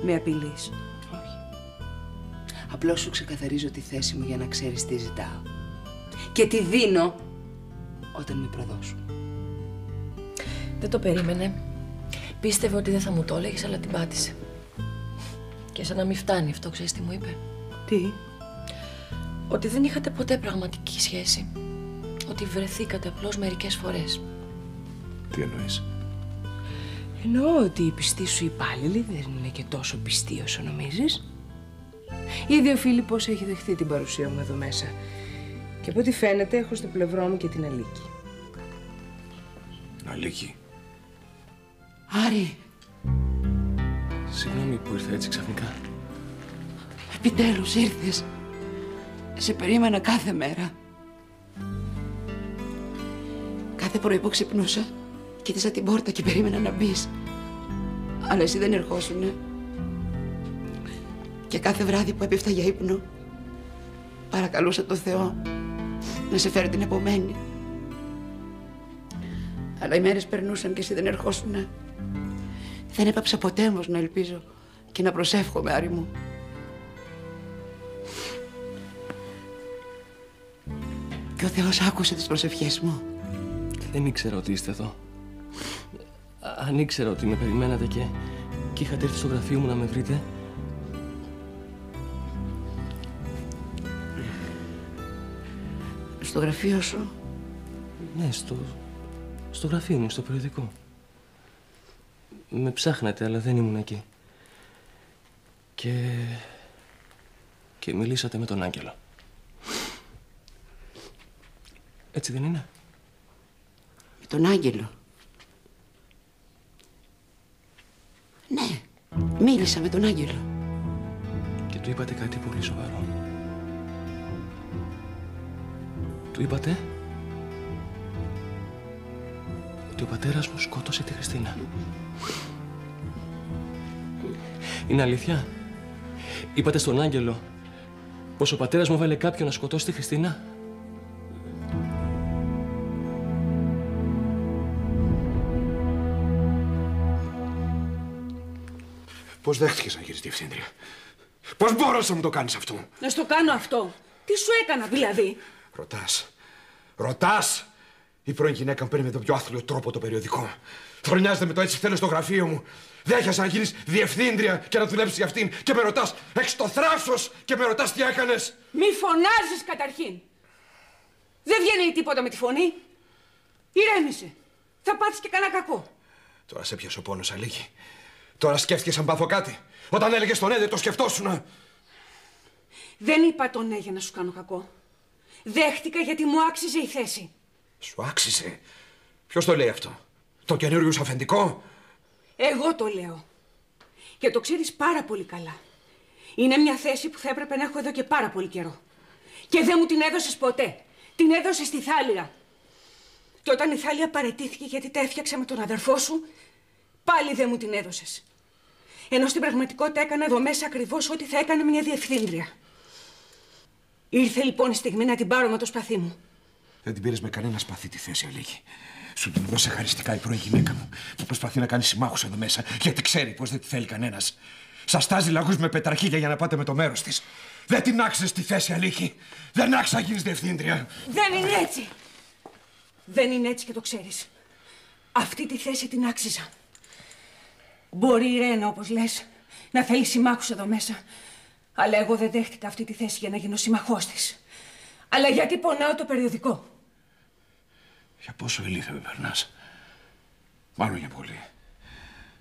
Με απειλείς? Όχι. Απλώς σου ξεκαθαρίζω τη θέση μου για να ξέρεις τι ζητάω. Και τη δίνω όταν με προδώσουν. Δεν το περίμενε. Πίστευε ότι δεν θα μου το έλεγες, αλλά την πάτησε. Και σαν να μην φτάνει αυτό, ξέρεις τι μου είπε? Τι? Ότι δεν είχατε ποτέ πραγματική σχέση. Ότι βρεθήκατε απλώς μερικές φορές. Τι εννοείς? Εννοώ ότι οι πιστοί σου υπάλληλοι δεν είναι και τόσο πιστοί όσο νομίζεις. Ήδη ο Φίλιππος έχει δεχτεί την παρουσία μου εδώ μέσα. Και από ό,τι φαίνεται έχω στο πλευρό μου και την Αλίκη. Αλίκη. Άρη! Συγγνώμη που ήρθα έτσι ξαφνικά. Επιτέλους ήρθες. Σε περίμενα κάθε μέρα. Κάθε πρωί που ξυπνούσα, κοίταζα την πόρτα και περίμενα να μπεις. Αλλά εσύ δεν ερχόσουνε. Και κάθε βράδυ που έπεφτα για ύπνο, παρακαλούσα το Θεό να σε φέρει την επομένη. Αλλά οι μέρες περνούσαν και εσύ δεν ερχόσουνε. Δεν έπαψα ποτέ όμως να ελπίζω και να προσεύχομαι, Άρη μου. Και ο Θεός άκουσε τις προσευχές μου. Δεν ήξερα ότι είστε εδώ. Αν ήξερα ότι με περιμένατε και είχατε έρθει στο γραφείο μου να με βρείτε. Στο γραφείο σου? Ναι, στο γραφείο μου, στο περιοδικό. Με ψάχνατε, αλλά δεν ήμουν εκεί. Και μιλήσατε με τον Άγγελο. Έτσι δεν είναι? Με τον Άγγελο? Ναι, μίλησα με τον Άγγελο. Και του είπατε κάτι πολύ σοβαρό? Του είπατε ότι ο πατέρας μου σκότωσε τη Χριστίνα? Είναι αλήθεια? Είπατε στον Άγγελο πως ο πατέρας μου έβαλε κάποιον να σκοτώσει τη Χριστίνα? Πώς δέχτηκες να γίνεις διευθύντρια? Πώς μπορείς να μου το κάνεις αυτό? Να στο κάνω αυτό? Τι σου έκανα δηλαδή? Ρωτάς! Η πρώην γυναίκα μου παίρνει με τον πιο άθλιο τρόπο το περιοδικό. Φρονιάζεται με το έτσι θέλω στο γραφείο μου. Δέχεσαι να γίνεις διευθύντρια και να δουλέψεις για αυτήν και με ρωτάς, έχεις το θράσος και με ρωτάς τι έκανες. Μη φωνάζεις καταρχήν. Δεν βγαίνει τίποτα με τη φωνή. Ηρέμησε. Θα πάθεις και κανένα κακό. Τώρα σε πιάσε ο πόνος, Αλίκη. Τώρα σκέφτηκες αν πάθω κάτι. Όταν έλεγες τον ναι, δεν το σκεφτόσουνα. Δεν είπα το ναι για να σου κάνω κακό. Δέχτηκα γιατί μου άξιζε η θέση. Σου άξιζε? Ποιος το λέει αυτό? Το καινούριο σου αφεντικό? Εγώ το λέω. Και το ξέρεις πάρα πολύ καλά. Είναι μια θέση που θα έπρεπε να έχω εδώ και πάρα πολύ καιρό. Και δεν μου την έδωσες ποτέ. Την έδωσες στη Θάλια. Και όταν η Θάλια παραιτήθηκε γιατί τα έφτιαξα με τον αδερφό σου, πάλι δεν μου την έδωσες. Ενώ στην πραγματικότητα έκανα εδώ μέσα ακριβώς ό,τι θα έκανε μια διευθύντρια. Ήρθε λοιπόν η στιγμή να την πάρω με το σπαθί μου. Δεν την πήρες με κανένα σπαθί τη θέση, Αλίκη. Σου την δώσε χαριστικά η πρώην γυναίκα μου που προσπαθεί να κάνει συμμάχους εδώ μέσα γιατί ξέρει πως δεν τη θέλει κανένας. Σας τάζει λαγούς με πετραχίλια για να πάτε με το μέρος της. Δεν την άξιζες τη θέση, Αλίκη. Δεν άξιζε να γίνεις διευθύντρια. Δεν είναι έτσι. Δεν είναι έτσι και το ξέρεις. Αυτή τη θέση την άξιζα. Μπορεί η Ρένα, όπως λες, να θέλει συμμάχους εδώ μέσα. Αλλά εγώ δεν δέχτηκα αυτή τη θέση για να γίνω συμμαχός της. Αλλά γιατί πονάω το περιοδικό. Για πόσο ηλίθιο περνάς? Μάλλον για πολύ.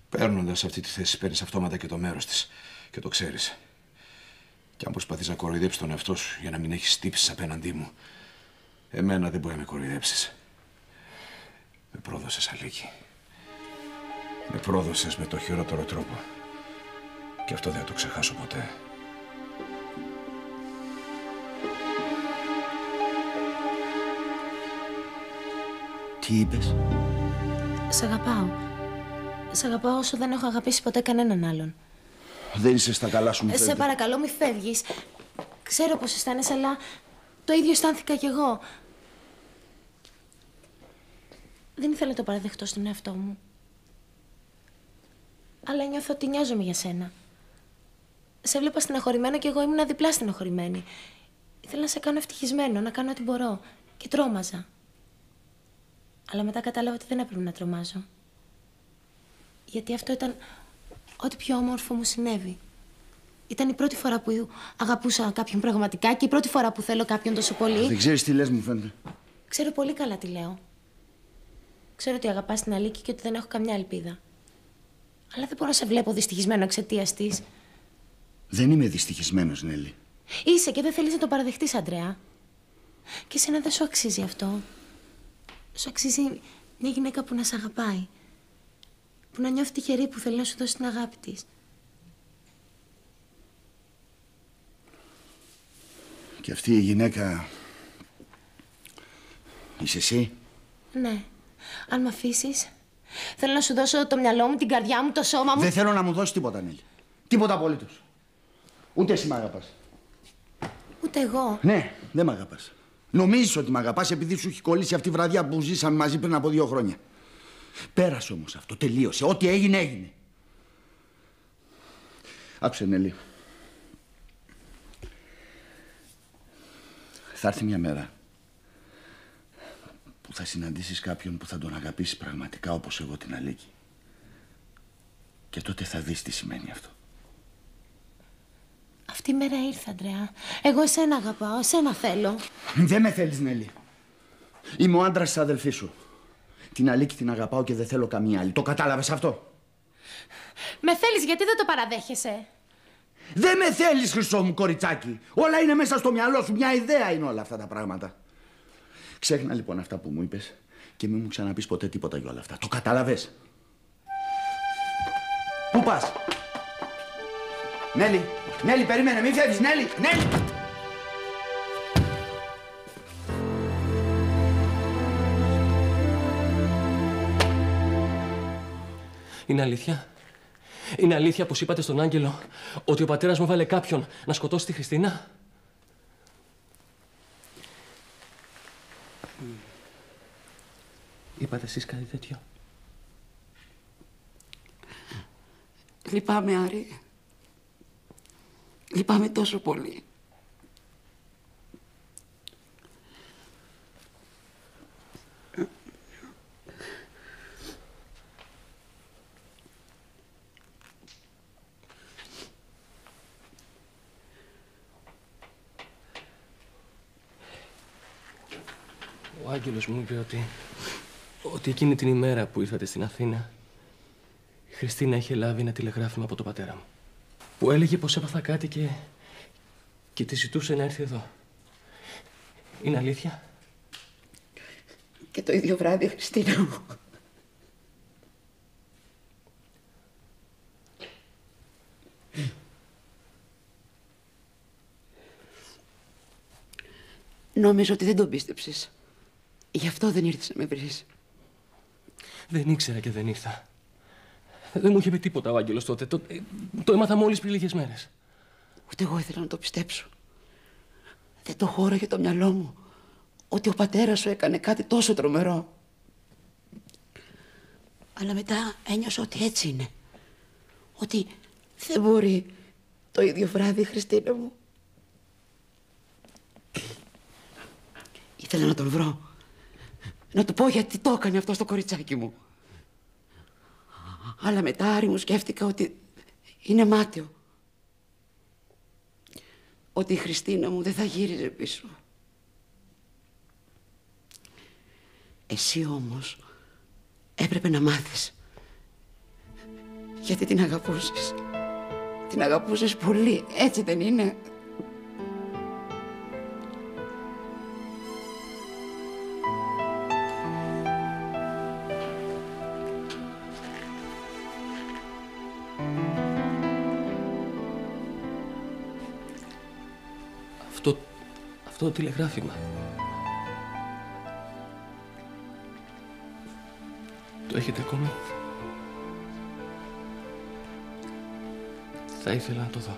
Παίρνοντας αυτή τη θέση, παίρνεις αυτόματα και το μέρος της. Και το ξέρεις. Και αν προσπαθείς να κοροϊδέψεις τον εαυτό σου για να μην έχεις τύψεις απέναντί μου, εμένα δεν μπορεί να με κοροϊδέψεις. Με πρόδωσες, Αλίκη. Με πρόδωσες με το χειρότερο τρόπο. Και αυτό δεν θα το ξεχάσω ποτέ. Τι είπες? Σ' αγαπάω. Σ' αγαπάω όσο δεν έχω αγαπήσει ποτέ κανέναν άλλον. Δεν είσαι στα καλά σου, μου φαίνεται. Σε παρακαλώ, μη φεύγεις. Ξέρω πως αισθάνεσαι, αλλά το ίδιο αισθάνθηκα κι εγώ. Δεν ήθελα να το παραδεχτώ στον εαυτό μου. Αλλά νιώθω ότι νοιάζομαι για σένα. σε βλέπα στεναχωρημένο και εγώ ήμουν διπλά στεναχωρημένη. Ήθελα να σε κάνω ευτυχισμένο, να κάνω ό,τι μπορώ. Και τρόμαζα. Αλλά μετά κατάλαβα ότι δεν έπρεπε να τρομάζω. Γιατί αυτό ήταν ό,τι πιο όμορφο μου συνέβη. Ήταν η πρώτη φορά που αγαπούσα κάποιον πραγματικά και η πρώτη φορά που θέλω κάποιον τόσο πολύ. Δεν ξέρεις τι λες, μου φαίνεται. Ξέρω πολύ καλά τι λέω. Ξέρω ότι αγαπάς την Αλίκη και ότι δεν έχω καμιά ελπίδα. Αλλά δεν μπορώ να σε βλέπω δυστυχισμένο εξαιτίας της. Δεν είμαι δυστυχισμένος, Νέλη. Είσαι και δεν θέλεις να το παραδεχτείς, Αντρέα. Και εσένα δεν σου αξίζει αυτό. Σου αξίζει μια γυναίκα που να σε αγαπάει. Που να νιώθει τυχερή που θέλει να σου δώσει την αγάπη της. Και αυτή η γυναίκα... είσαι εσύ? Ναι. Αν μ' αφήσεις, θέλω να σου δώσω το μυαλό μου, την καρδιά μου, το σώμα μου. Δεν θέλω να μου δώσεις τίποτα, Νέλη. Τίποτα απολύτως. Ούτε εσύ μ' αγαπάς. Ούτε εγώ. Ναι, δεν μ' αγαπάς. Νομίζεις ότι μ' αγαπάς επειδή σου έχει κολλήσει αυτή η βραδιά που ζήσαμε μαζί πριν από 2 χρόνια. Πέρασε όμως αυτό, τελείωσε. Ό,τι έγινε, έγινε. Άκουσε, Νέλη. Θα έρθει μια μέρα που θα συναντήσεις κάποιον που θα τον αγαπήσεις πραγματικά όπως εγώ την Αλίκη. Και τότε θα δεις τι σημαίνει αυτό. Αυτή η μέρα ήρθε, Αντρέα. Εγώ εσένα αγαπάω, εσένα θέλω. Δεν με θέλεις, Νέλη. Είμαι ο άντρας της αδελφής σου. Την Αλίκη την αγαπάω και δεν θέλω καμία άλλη. Το κατάλαβες αυτό? Με θέλεις, γιατί δεν το παραδέχεσαι? Δεν με θέλεις, χρυσό μου κοριτσάκι. Όλα είναι μέσα στο μυαλό σου. Μια ιδέα είναι όλα αυτά τα πράγματα. Ξέχνα λοιπόν αυτά που μου είπες και μην μου ξαναπείς ποτέ τίποτα για όλα αυτά. Το κατάλαβες? Πού πας? Νέλη, Νέλη, περίμενε, μην φεύγεις, Νέλη, Νέλη! Είναι αλήθεια? Είναι αλήθεια πως είπατε στον Άγγελο ότι ο πατέρας μου βάλε κάποιον να σκοτώσει τη Χριστίνα? Είπατε εσείς κάτι τέτοιο? Λυπάμαι, Άρη. Λυπάμαι τόσο πολύ. Ο Άγγελος μου είπε ότι εκείνη την ημέρα που ήρθατε στην Αθήνα, η Χριστίνα είχε λάβει ένα τηλεγράφημα από τον πατέρα μου, που έλεγε πως έπαθα κάτι και τη ζητούσε να έρθει εδώ. Είναι αλήθεια? Και το ίδιο βράδυ, Χριστίνα μου. Νόμιζα ότι δεν τον πίστεψες. Γι' αυτό δεν ήρθες να με βρεις. Δεν ήξερα και δεν ήρθα. Δεν μου είχε πει τίποτα ο Άγγελος τότε. Το έμαθα μόλις πριν λίγες μέρες. Ούτε εγώ ήθελα να το πιστέψω. Δεν το χώραγε το μυαλό μου ότι ο πατέρας σου έκανε κάτι τόσο τρομερό. Αλλά μετά ένιωσα ότι έτσι είναι. Ότι δεν μπορεί το ίδιο βράδυ, Χριστίνα μου. Ήθελα να τον βρω. Να του πω γιατί το έκανε αυτό στο κοριτσάκι μου. Αλλά μετά, Άρη μου, σκέφτηκα ότι είναι μάταιο. Ότι η Χριστίνα μου δεν θα γύριζε πίσω. Εσύ όμως έπρεπε να μάθεις. Γιατί την αγαπούσες. Την αγαπούσες πολύ, έτσι δεν είναι? Αυτό το τηλεγράφημα. Το έχετε ακόμη? Θα ήθελα να το δω.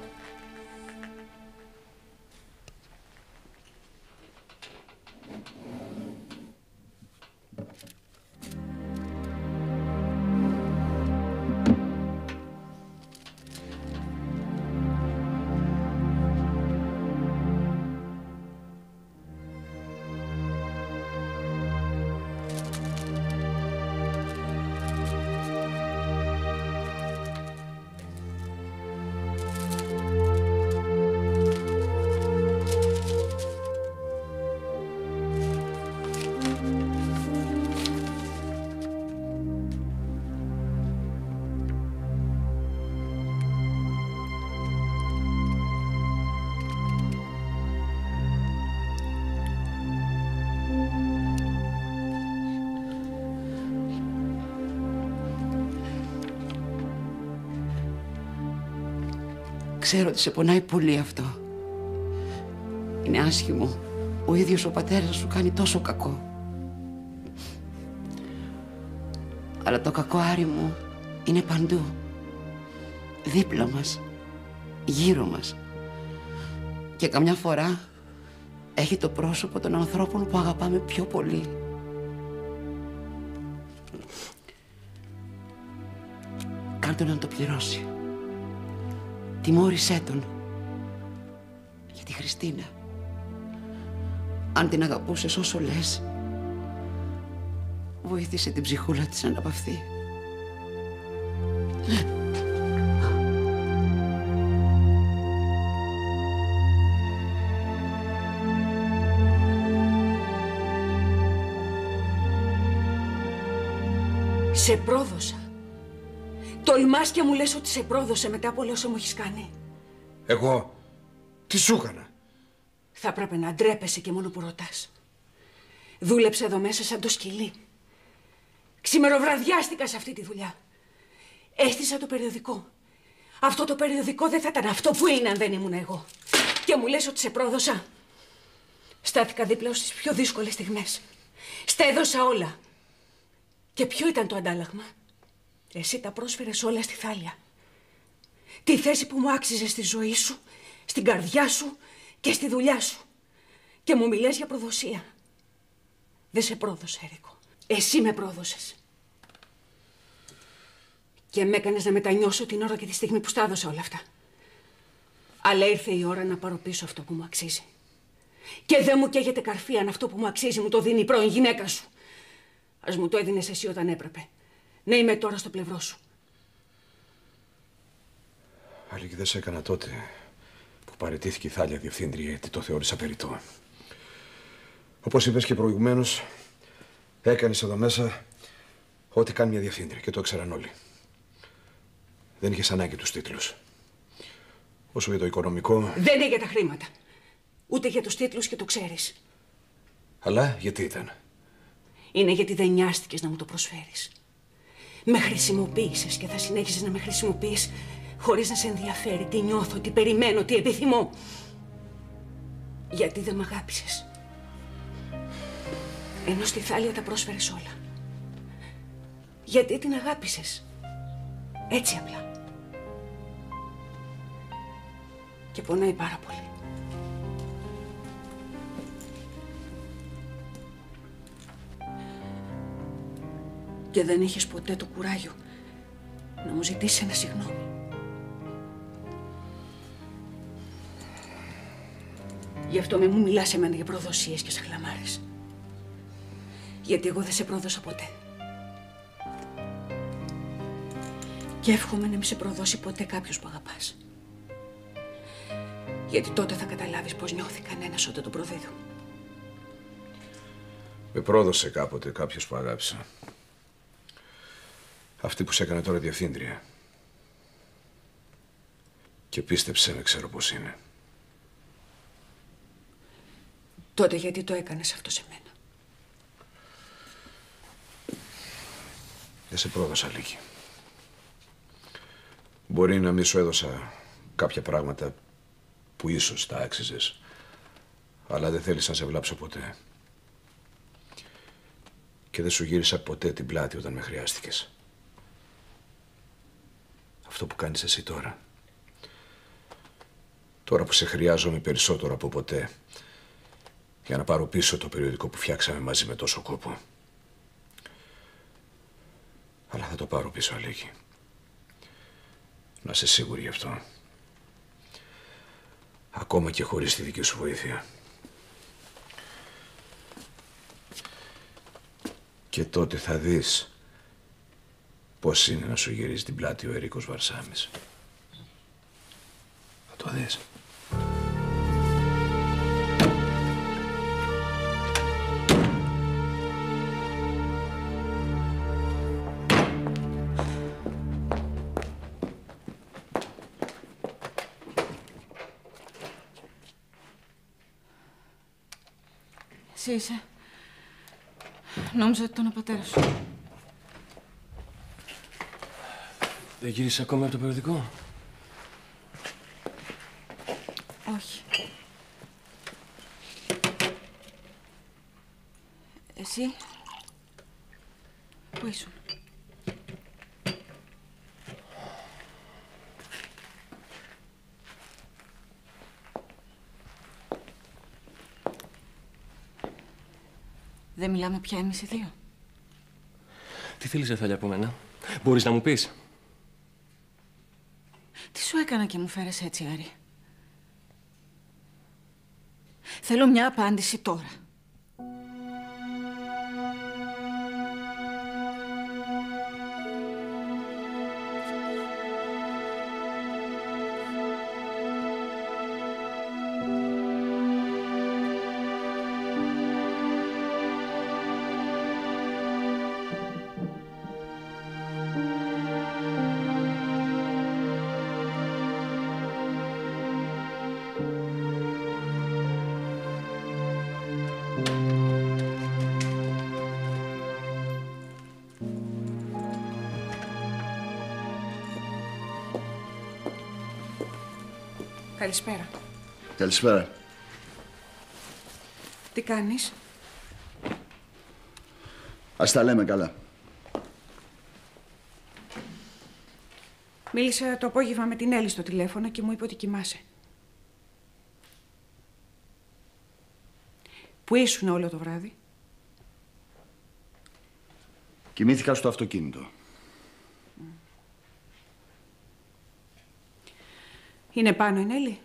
Ξέρω ότι σε πονάει πολύ αυτό. Είναι άσχημο. Ο ίδιος ο πατέρας σου κάνει τόσο κακό. Αλλά το κακό, Άρη μου, είναι παντού. Δίπλα μας. Γύρω μας. Και καμιά φορά έχει το πρόσωπο των ανθρώπων που αγαπάμε πιο πολύ. Κάν' τον να το πληρώσει. Τιμώρησέ τον. Για τη Χριστίνα. Αν την αγαπούσες όσο λες, βοήθησε την ψυχούλα της να αναπαυθεί. Σε πρόδωσα. Τολμάς και μου λες ότι σε πρόδωσε μετά από όλα όσα μου έχεις κάνει. Εγώ τι σου έκανα? Θα έπρεπε να ντρέπεσαι και μόνο που ρωτάς. Δούλεψα εδώ μέσα σαν το σκυλί. Ξημεροβραδιάστηκα σε αυτή τη δουλειά. Έστησα το περιοδικό. Αυτό το περιοδικό δεν θα ήταν αυτό που είναι αν δεν ήμουν εγώ. Και μου λες ότι σε πρόδωσα. Στάθηκα δίπλα στις πιο δύσκολες στιγμές. Στα έδωσα όλα. Και ποιο ήταν το αντάλλαγμα? Εσύ τα πρόσφερες όλα στη Θάλια. Τη θέση που μου άξιζε στη ζωή σου, στην καρδιά σου και στη δουλειά σου. Και μου μιλάς για προδοσία. Δεν σε πρόδωσε, Έρικο. Εσύ με πρόδωσες. Και με έκανες να μετανιώσω την ώρα και τη στιγμή που στα έδωσα όλα αυτά. Αλλά ήρθε η ώρα να πάρω πίσω αυτό που μου αξίζει. Και δεν μου καίγεται καρφί αν αυτό που μου αξίζει μου το δίνει η πρώην γυναίκα σου. Ας μου το έδινες εσύ όταν έπρεπε. Να είμαι τώρα στο πλευρό σου. Αλίκη, δεν σε έκανα τότε που παραιτήθηκε η Θάλια διευθύντρια, γιατί το θεώρησα περιττό. Όπως είπες και προηγουμένως, έκανες εδώ μέσα ό,τι κάνει μια διευθύντρια και το ήξεραν όλοι. Δεν είχες ανάγκη τους τίτλους. Όσο για το οικονομικό... Δεν είναι για τα χρήματα. Ούτε για τους τίτλους και το ξέρεις. Αλλά γιατί ήταν? Είναι γιατί δεν νοιάστηκες να μου το προσφέρεις. Με χρησιμοποίησες και θα συνέχιζες να με χρησιμοποιείς χωρίς να σε ενδιαφέρει τι νιώθω, τι περιμένω, τι επιθυμώ. Γιατί δεν μ' αγάπησες. Ενώ στη Θάλια τα πρόσφερες όλα. Γιατί την αγάπησες. Έτσι απλά. Και πονάει πάρα πολύ. Και δεν έχεις ποτέ το κουράγιο να μου ζητήσεις ένα συγγνώμη. Γι' αυτό με μου μιλάς εμένα για προδοσίες και σε χλαμάρες. Γιατί εγώ δεν σε πρόδωσα ποτέ. Και εύχομαι να μην σε προδώσει ποτέ κάποιος που αγαπάς. Γιατί τότε θα καταλάβεις πώς νιώθει κανένας όταν τον προδίδω. Με πρόδωσε κάποτε κάποιος που αγάπησα. Αυτή που σε έκανε τώρα διευθύντρια. Και πίστεψε με, ξέρω πώς είναι. Τότε γιατί το έκανες αυτό σε μένα? Δεν σε πρόδωσα, Λίκη. Μπορεί να μη σου έδωσα κάποια πράγματα που ίσως τα άξιζες, αλλά δεν θέλεις να σε βλάψω ποτέ. Και δεν σου γύρισα ποτέ την πλάτη όταν με χρειάστηκες. Αυτό που κάνεις εσύ τώρα. Τώρα που σε χρειάζομαι περισσότερο από ποτέ, για να πάρω πίσω το περιοδικό που φτιάξαμε μαζί με τόσο κόπο. Αλλά θα το πάρω πίσω, Αλίκη. Να είσαι σίγουρη γι' αυτό. Ακόμα και χωρίς τη δική σου βοήθεια. Και τότε θα δεις πώς είναι να σου γυρίζει την πλάτη ο Ερίκος Βαρσάμης. Θα το δεις. Εσύ είσαι. Νόμιζα ότι ήταν ο πατέρας σου. Δεν γύρισες ακόμα από το περιοδικό? Όχι. Εσύ, πού ήσουν? Δεν μιλάμε πια εμείς οι δύο. Τι θέλεις, Εθάλια, από μένα? Μπορείς να μου πεις? Τι σου έκανα και μου φέρες έτσι, Άρη? Θέλω μια απάντηση τώρα. Καλησπέρα. Καλησπέρα. Τι κάνεις? Ας τα λέμε καλά. Μίλησα το απόγευμα με την Έλλη στο τηλέφωνο και μου είπε ότι κοιμάσαι. Πού ήσουν όλο το βράδυ? Κοιμήθηκα στο αυτοκίνητο. Είναι πάνω η Νέλη?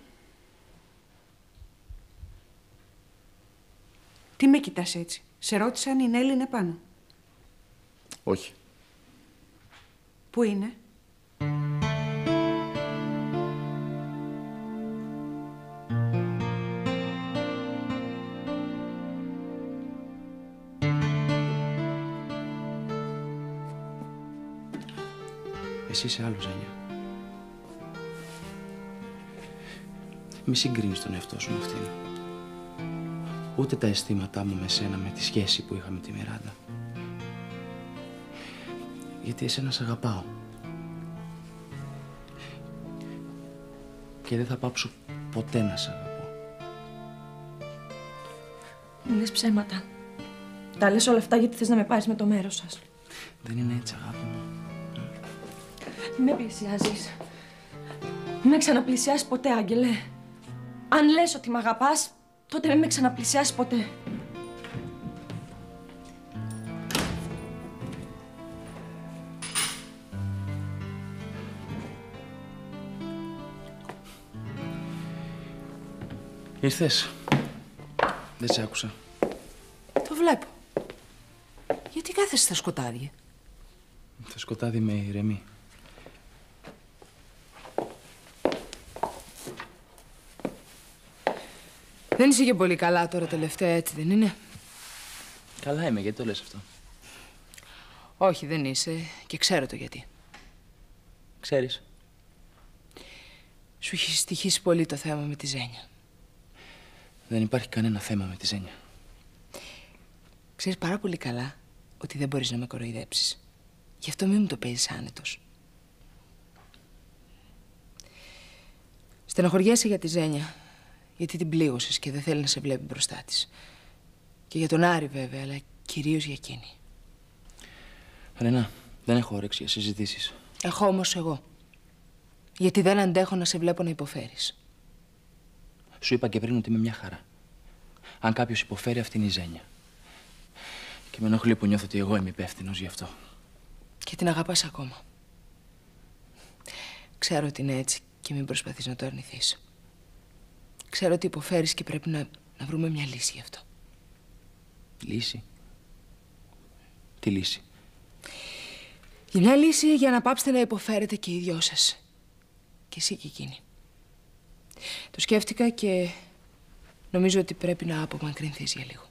Τι με κοιτάς έτσι? Σε ρώτησα αν η Νέλη είναι πάνω. Όχι. Πού είναι? Εσύ είσαι άλλο, Ζένια. Μη συγκρίνεις τον εαυτό σου με αυτήν. Ούτε τα αισθήματά μου με σένα, με τη σχέση που είχα με τη Μιράντα. Γιατί εσένα σ' αγαπάω. Και δεν θα πάψω ποτέ να σ' αγαπώ. Μου λες ψέματα. Τα λες όλα αυτά γιατί θες να με πάρεις με το μέρος σας. Δεν είναι έτσι, αγάπη μου. Μη με πλησιάζεις. Μη με ξαναπλησιάσεις ποτέ, Άγγελε. Αν λες ότι μ' αγαπάς, τότε μην με ξαναπλησιάσεις ποτέ. Ήρθες. Δεν σε άκουσα. Το βλέπω. Γιατί κάθεσαι στα σκοτάδια? Το σκοτάδι με ηρεμεί. Δεν είσαι και πολύ καλά τώρα τελευταία, έτσι δεν είναι? Καλά είμαι, γιατί το λες αυτό? Όχι, δεν είσαι και ξέρω το γιατί. Ξέρεις. Σου έχει στοιχήσει πολύ το θέμα με τη Ζένια. Δεν υπάρχει κανένα θέμα με τη Ζένια. Ξέρεις πάρα πολύ καλά ότι δεν μπορείς να με κοροϊδέψεις. Γι' αυτό μην μου το παίζεις άνετος. Στενοχωριέσαι για τη Ζένια, γιατί την πλήγωσες και δεν θέλει να σε βλέπει μπροστά της. Και για τον Άρη βέβαια, αλλά κυρίως για εκείνη. Ρενά, δεν έχω όρεξη για συζητήσεις. Έχω όμως εγώ. Γιατί δεν αντέχω να σε βλέπω να υποφέρεις. Σου είπα και πριν ότι είμαι μια χαρά. Αν κάποιος υποφέρει, αυτή είναι η Ζένια. Και με ενοχλεί που νιώθω ότι εγώ είμαι υπεύθυνος γι' αυτό. Και την αγαπάς ακόμα. Ξέρω ότι είναι έτσι και μην προσπαθείς να το αρνηθείς. Ξέρω ότι υποφέρεις και πρέπει να βρούμε μια λύση γι' αυτό. Λύση? Τι λύση? Για μια λύση για να πάψετε να υποφέρετε και οι δυο σας. Και εσύ και εκείνη. Το σκέφτηκα και νομίζω ότι πρέπει να απομακρυνθείς για λίγο.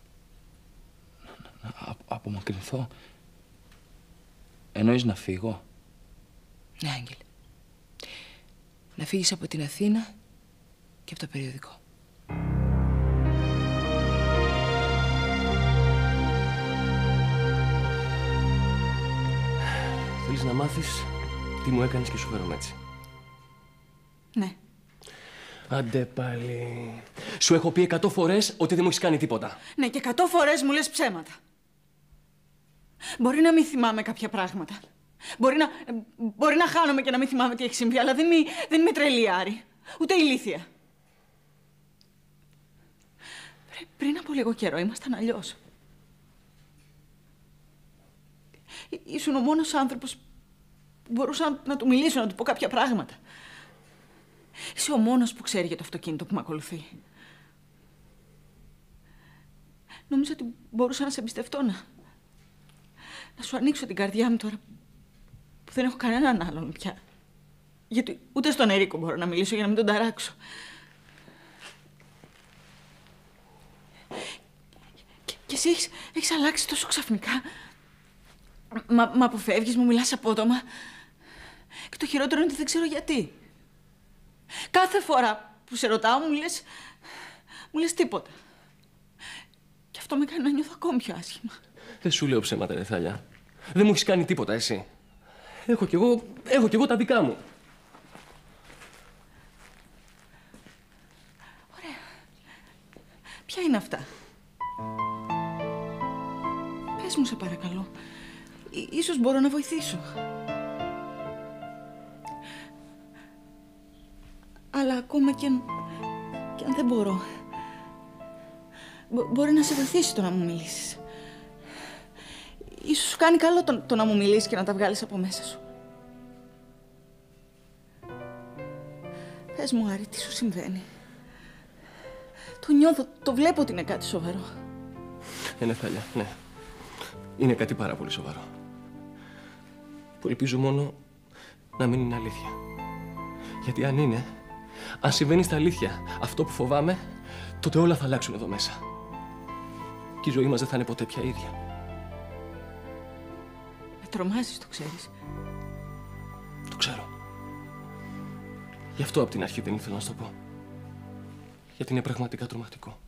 Να απομακρυνθώ? Εννοείς να φύγω? Ναι, Άγγελε. Να φύγεις από την Αθήνα και από το περιοδικό. Θέλεις να μάθεις τι μου έκανες και σου φέρομαι έτσι? Ναι. Άντε πάλι. Σου έχω πει 100 φορές ότι δεν μου έχεις κάνει τίποτα. Ναι, και 100 φορές μου λες ψέματα. Μπορεί να μην θυμάμαι κάποια πράγματα. Μπορεί να χάνομαι και να μην θυμάμαι τι έχει συμβεί, αλλά δεν είμαι τρελή, Άρη. Ούτε ηλίθια. Πριν από λίγο καιρό ήμασταν αλλιώς. Ήσουν ο μόνος άνθρωπος που μπορούσα να του μιλήσω, να του πω κάποια πράγματα. Είσαι ο μόνος που ξέρει για το αυτοκίνητο που με ακολουθεί. Νόμιζα ότι μπορούσα να σε εμπιστευτώ, να σου ανοίξω την καρδιά μου τώρα που δεν έχω κανέναν άλλον πια. Γιατί ούτε στον Ερίκο μπορώ να μιλήσω για να μην τον ταράξω. Και εσύ έχεις αλλάξει τόσο ξαφνικά. Μα αποφεύγεις, μου μιλάς απότομα. Και το χειρότερο είναι ότι δεν ξέρω γιατί. Κάθε φορά που σε ρωτάω μου λες τίποτα. Και αυτό με κάνει να νιώθω ακόμη πιο άσχημα. Δεν σου λέω ψέματα, ρε Θάλια. Δεν μου έχεις κάνει τίποτα, εσύ. Έχω κι εγώ τα δικά μου. Ωραία. Ποια είναι αυτά? Πες μου, σε παρακαλώ. Ίσως μπορώ να βοηθήσω. Αλλά ακόμα και αν δεν μπορώ, μπορεί να σε βοηθήσει το να μου μιλήσεις. Ίσως σου κάνει καλό το να μου μιλήσεις και να τα βγάλεις από μέσα σου. Πες μου, Άρη, τι σου συμβαίνει? Το νιώθω, το βλέπω ότι είναι κάτι σοβαρό. Ναι, Θάλια, ναι. Είναι κάτι πάρα πολύ σοβαρό. Που ελπίζω μόνο να μην είναι αλήθεια. Γιατί αν συμβαίνει στα αλήθεια αυτό που φοβάμαι, τότε όλα θα αλλάξουν εδώ μέσα. Και η ζωή μας δεν θα είναι ποτέ πια ίδια. Με τρομάζεις, το ξέρεις. Το ξέρω. Γι' αυτό από την αρχή δεν ήθελα να σου το πω. Γιατί είναι πραγματικά τρομακτικό.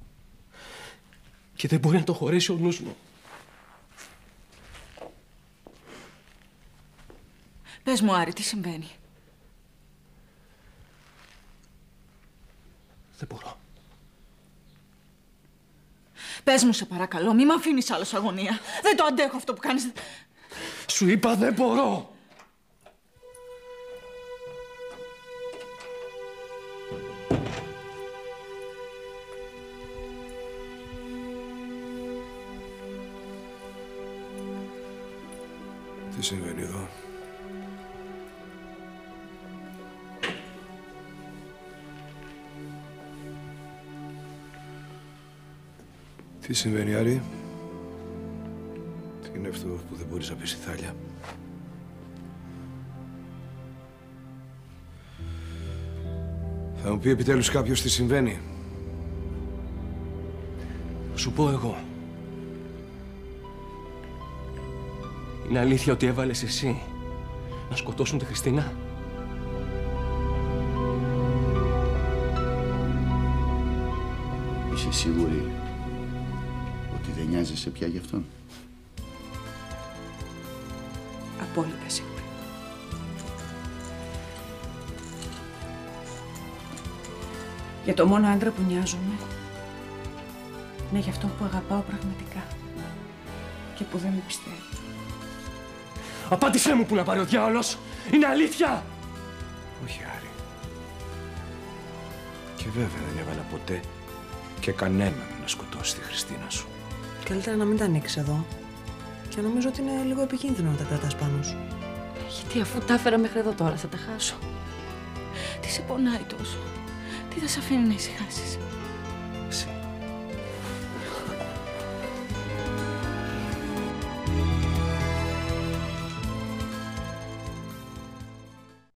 Και δεν μπορεί να το χωρέσει ο νους μου. Πες μου, Άρη, τι συμβαίνει? Δεν μπορώ. Πες μου, σε παρακαλώ, μη με αφήνεις άλλο σε αγωνία. Δεν το αντέχω αυτό που κάνεις. Σου είπα δεν μπορώ! Τι συμβαίνει εδώ? Τι συμβαίνει, Άρη? Τι είναι αυτό που δεν μπορείς να πεις στη Θάλια? Θα μου πει επιτέλους κάποιος τι συμβαίνει? Σου πω εγώ. Είναι αλήθεια ότι έβαλες εσύ να σκοτώσουν τη Χριστίνα? Είσαι σίγουρη ότι δεν νοιάζεσαι πια γι' αυτόν? Απόλυτα σίγουρη. Για το μόνο άντρα που νοιάζομαι είναι για αυτόν που αγαπάω πραγματικά και που δεν με πιστεύει. Απάντησέ μου που να πάρει ο διάολος! Είναι αλήθεια! Όχι, Άρη. Και βέβαια δεν έβαλα ποτέ και κανέναν να σκοτώσει τη Χριστίνα σου. Καλύτερα να μην τα ανοίξεις εδώ. Και νομίζω ότι είναι λίγο επικίνδυνο να τα κρατάς πάνω σου. Γιατί αφού τα έφερα μέχρι εδώ τώρα θα τα χάσω. Τι σε πονάει τόσο? Τι θα σε αφήνει να ησυχάσεις?